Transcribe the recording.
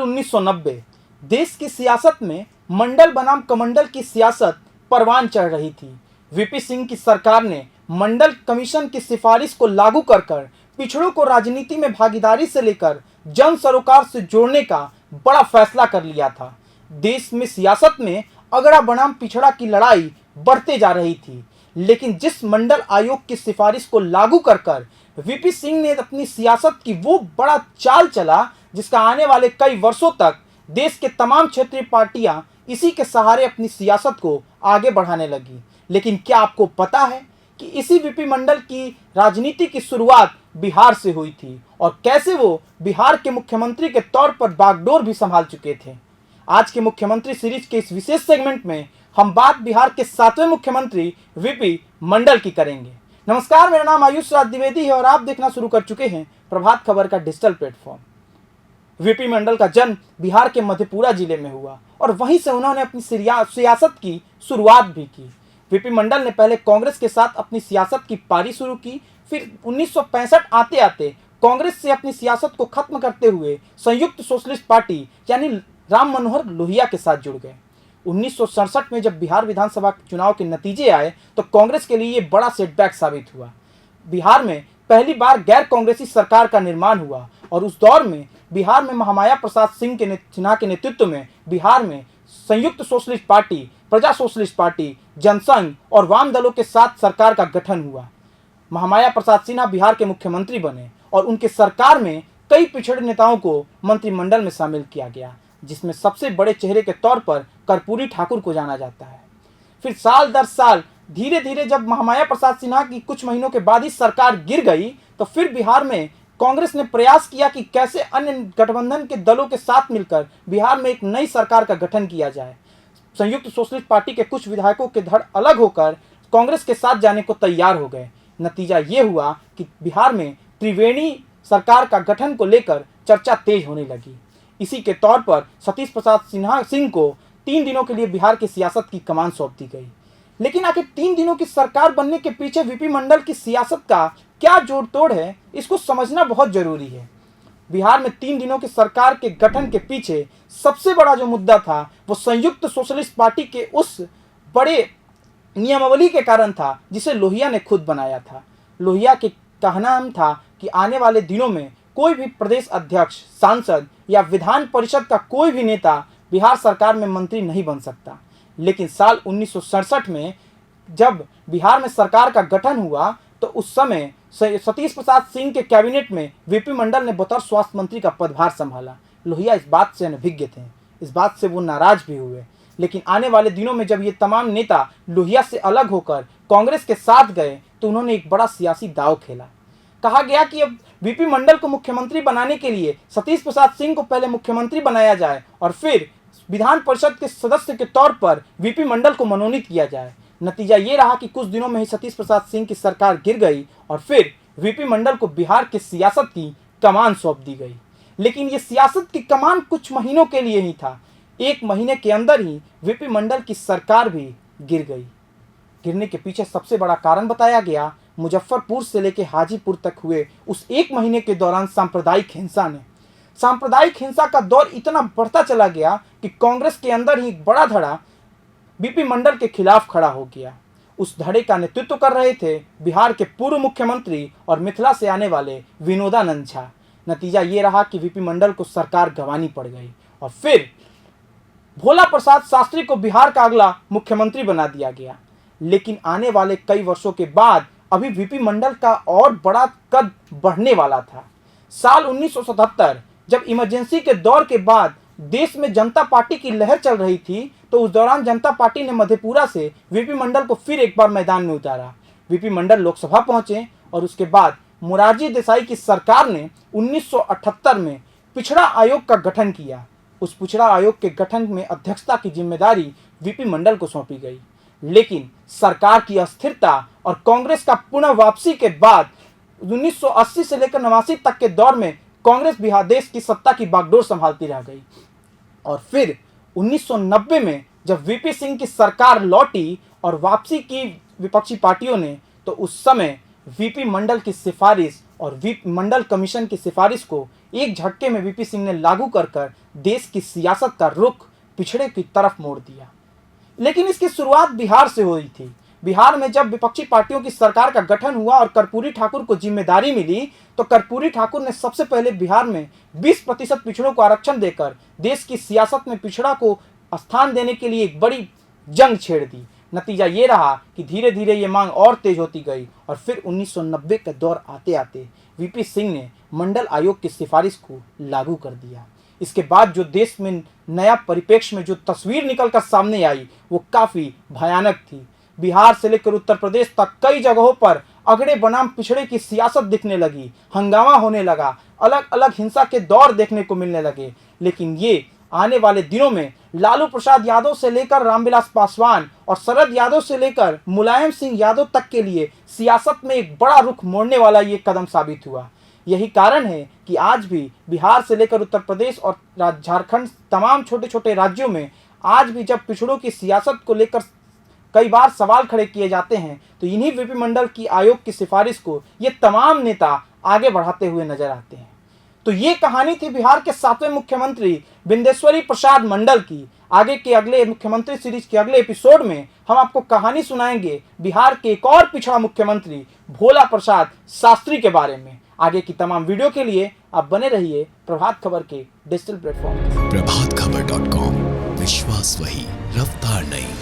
1990 देश की सियासत में मंडल बनाम कमंडल की सियासत परवान चढ़ रही थी। वीपी सिंह की सरकार ने मंडल कमीशन की सिफारिश को लागू कर पिछड़ों को राजनीति में भागीदारी से लेकर जन सरोकार से जोड़ने का बड़ा फैसला कर लिया था। देश में सियासत में अगड़ा बनाम पिछड़ा की लड़ाई बढ़ते जा रही थी, लेकिन जिस मंडल आयोग की सिफारिश को लागू कर वीपी सिंह ने अपनी सियासत की वो बड़ा चाल चला जिसका आने वाले कई वर्षों तक देश के तमाम क्षेत्रीय पार्टियां इसी के सहारे अपनी सियासत को आगे बढ़ाने लगी। लेकिन क्या आपको पता है कि इसी वीपी मंडल की राजनीति की शुरुआत बिहार से हुई थी और कैसे वो बिहार के मुख्यमंत्री के तौर पर बागडोर भी संभाल चुके थे। आज के मुख्यमंत्री सीरीज के इस विशेष सेगमेंट में हम बात बिहार के 7वें मुख्यमंत्री वीपी मंडल की करेंगे। नमस्कार, मेरा नाम आयुष राज द्विवेदी है और आप देखना शुरू कर चुके हैं प्रभात खबर का डिजिटल प्लेटफॉर्म। वीपी मंडल का जन्म बिहार के मधेपुरा जिले में हुआ और वहीं से उन्होंने अपनी सियासत की शुरुआत भी की। वीपी मंडल ने पहले कांग्रेस के साथ अपनी सियासत की पारी शुरू की, फिर 1965 आते आते कांग्रेस से अपनी सियासत को खत्म करते हुए संयुक्त सोशलिस्ट पार्टी यानी राम मनोहर लोहिया के साथ जुड़ गए। 1967 में जब बिहार विधानसभा चुनाव के नतीजे आए तो कांग्रेस के लिए ये बड़ा सेटबैक साबित हुआ। बिहार में पहली बार गैर कांग्रेसी सरकार का निर्माण हुआ और उस दौर में बिहार में महामाया प्रसाद सिन्हा के नेतृत्व में बिहार में संयुक्त सोशलिस्ट पार्टी, प्रजा सोशलिस्ट पार्टी, जनसंघ और वाम दलों के साथ सरकार का गठन हुआ। महामाया प्रसाद सिन्हा बिहार के मुख्यमंत्री बने और उनके सरकार में कई पिछड़े नेताओं को मंत्रिमंडल में शामिल किया गया, जिसमें सबसे बड़े चेहरे के तौर पर कर्पूरी ठाकुर को जाना जाता है। फिर साल दर साल धीरे धीरे जब महामाया प्रसाद सिन्हा की कुछ महीनों के बाद ही सरकार गिर गई तो फिर बिहार में कांग्रेस ने प्रयास किया कि कैसे अन्य गठबंधन के दलों के साथ मिलकर बिहार में एक नई सरकार का गठन किया जाए। संयुक्त सोशलिस्ट पार्टी के कुछ विधायकों के धड़ अलग होकर कांग्रेस के साथ जाने को तैयार हो गए। नतीजा ये हुआ कि बिहार में त्रिवेणी सरकार का गठन को लेकर चर्चा तेज होने लगी। इसी के तौर पर सतीश प्रसाद सिंह को 3 दिनों के लिए बिहार की सियासत की कमान सौंप दी गई। लेकिन आखिर 3 दिनों की सरकार बनने के पीछे वीपी मंडल की सियासत का क्या जोड़ तोड़ है, इसको समझना बहुत जरूरी है। बिहार में 3 दिनों की सरकार के गठन के पीछे सबसे बड़ा जो मुद्दा था वो संयुक्त सोशलिस्ट पार्टी के उस बड़े नियमावली के कारण था जिसे लोहिया ने खुद बनाया था। लोहिया के कहना था कि आने वाले दिनों में कोई भी प्रदेश अध्यक्ष, सांसद या विधान परिषद का कोई भी नेता बिहार सरकार में मंत्री नहीं बन सकता। लेकिन साल 1967 में जब बिहार में सरकार का गठन हुआ तो उस समय सतीश प्रसाद सिंह के कैबिनेट में वीपी मंडल ने बतौर स्वास्थ्य मंत्री का पदभार संभाला। लोहिया इस बात से अनभिज्ञ थे, इस बात से वो नाराज भी हुए। लेकिन आने वाले दिनों में जब ये तमाम नेता लोहिया से अलग होकर कांग्रेस के साथ गए तो उन्होंने एक बड़ा सियासी दांव खेला। कहा गया कि अब वीपी मंडल को मुख्यमंत्री बनाने के लिए सतीश प्रसाद सिंह को पहले मुख्यमंत्री बनाया जाए और फिर विधान परिषद के सदस्य के तौर पर वीपी मंडल को मनोनीत किया जाए। नतीजा ये रहा कि कुछ दिनों में ही सतीश प्रसाद सिंह की सरकार गिर गई और फिर वीपी मंडल को बिहार की सियासत की कमान सौंप दी गई। लेकिन ये सियासत की कमान कुछ महीनों के लिए ही था। 1 महीने के अंदर ही वीपी मंडल की सरकार भी गिर गई। गिरने के पीछे सबसे बड़ा कारण बताया गया मुजफ्फरपुर से लेकर हाजीपुर तक हुए उस 1 महीने के दौरान सांप्रदायिक हिंसा ने। सांप्रदायिक हिंसा का दौर इतना बढ़ता चला गया कि कांग्रेस के अंदर ही एक बड़ा धड़ा वीपी मंडल के खिलाफ खड़ा हो गया। उस धड़े का नेतृत्व कर रहे थे बिहार के पूर्व मुख्यमंत्री और मिथिला से आने वाले विनोदानंद झा। नतीजा ये रहा कि वीपी मंडल को सरकार गंवानी पड़ गई और फिर भोला प्रसाद शास्त्री को बिहार का अगला मुख्यमंत्री बना दिया गया। लेकिन आने वाले कई वर्षों के बाद अभी वीपी मंडल का और बड़ा कद बढ़ने वाला था। साल 1977 जब इमरजेंसी के दौर के बाद देश में जनता पार्टी की लहर चल रही थी तो उस दौरान जनता पार्टी ने मधेपुरा से वीपी मंडल को फिर एक बार मैदान में उतारा। वीपी मंडल लोकसभा पहुंचे और उसके बाद मोरारजी देसाई की सरकार ने 1978 में पिछड़ा आयोग का गठन किया। उस पिछड़ा आयोग के गठन में अध्यक्षता की जिम्मेदारी वीपी मंडल को सौंपी गई। लेकिन सरकार की अस्थिरता और कांग्रेस का पुनः वापसी के बाद 1980 से लेकर 89 तक के दौर में कांग्रेस बिहार देश की सत्ता की बागडोर संभालती रह गई। और फिर 1990 में जब वीपी सिंह की सरकार लौटी और वापसी की विपक्षी पार्टियों ने तो उस समय वीपी मंडल की सिफारिश और मंडल कमीशन की सिफारिश को एक झटके में वीपी सिंह ने लागू कर देश की सियासत का रुख पिछड़े की तरफ मोड़ दिया। लेकिन इसकी शुरुआत बिहार से हुई थी। बिहार में जब विपक्षी पार्टियों की सरकार का गठन हुआ और कर्पूरी ठाकुर को जिम्मेदारी मिली, तो कर्पूरी ठाकुर ने सबसे पहले बिहार में 20% पिछड़ों को आरक्षण देकर देश की सियासत में पिछड़ा को स्थान देने के लिए एक बड़ी जंग छेड़ दी। नतीजा ये रहा कि धीरे धीरे ये मांग और तेज होती गई और फिर 1990 का दौर आते आते वीपी सिंह ने मंडल आयोग की सिफारिश को लागू कर दिया। इसके बाद जो देश में नया परिप्रेक्ष्य में जो तस्वीर निकलकर सामने आई वो काफ़ी भयानक थी। बिहार से लेकर उत्तर प्रदेश तक कई जगहों पर अगड़े बनाम पिछड़े की सियासत दिखने लगी, हंगामा होने लगा, अलग अलग हिंसा के दौर देखने को मिलने लगे। लेकिन ये आने वाले दिनों में लालू प्रसाद यादव से लेकर रामविलास पासवान और शरद यादव से लेकर मुलायम सिंह यादव तक के लिए सियासत में एक बड़ा रुख मोड़ने वाला ये कदम साबित हुआ। यही कारण है कि आज भी बिहार से लेकर उत्तर प्रदेश और झारखंड तमाम छोटे छोटे राज्यों में आज भी जब पिछड़ों की सियासत को लेकर कई बार सवाल खड़े किए जाते हैं तो इन्हीं वीपी मंडल की आयोग की सिफारिश को ये तमाम नेता आगे बढ़ाते हुए नजर आते हैं। तो ये कहानी थी बिहार के 7वें मुख्यमंत्री बिंदेश्वरी प्रसाद मंडल की। आगे के अगले मुख्यमंत्री सीरीज के अगले एपिसोड में हम आपको कहानी सुनाएंगे बिहार के एक और पिछड़ा मुख्यमंत्री भोला प्रसाद शास्त्री के बारे में। आगे की तमाम वीडियो के लिए आप बने रहिए प्रभात खबर के डिजिटल प्लेटफॉर्म। प्रभातखबर.com, विश्वास वही, रफ्तार नहीं।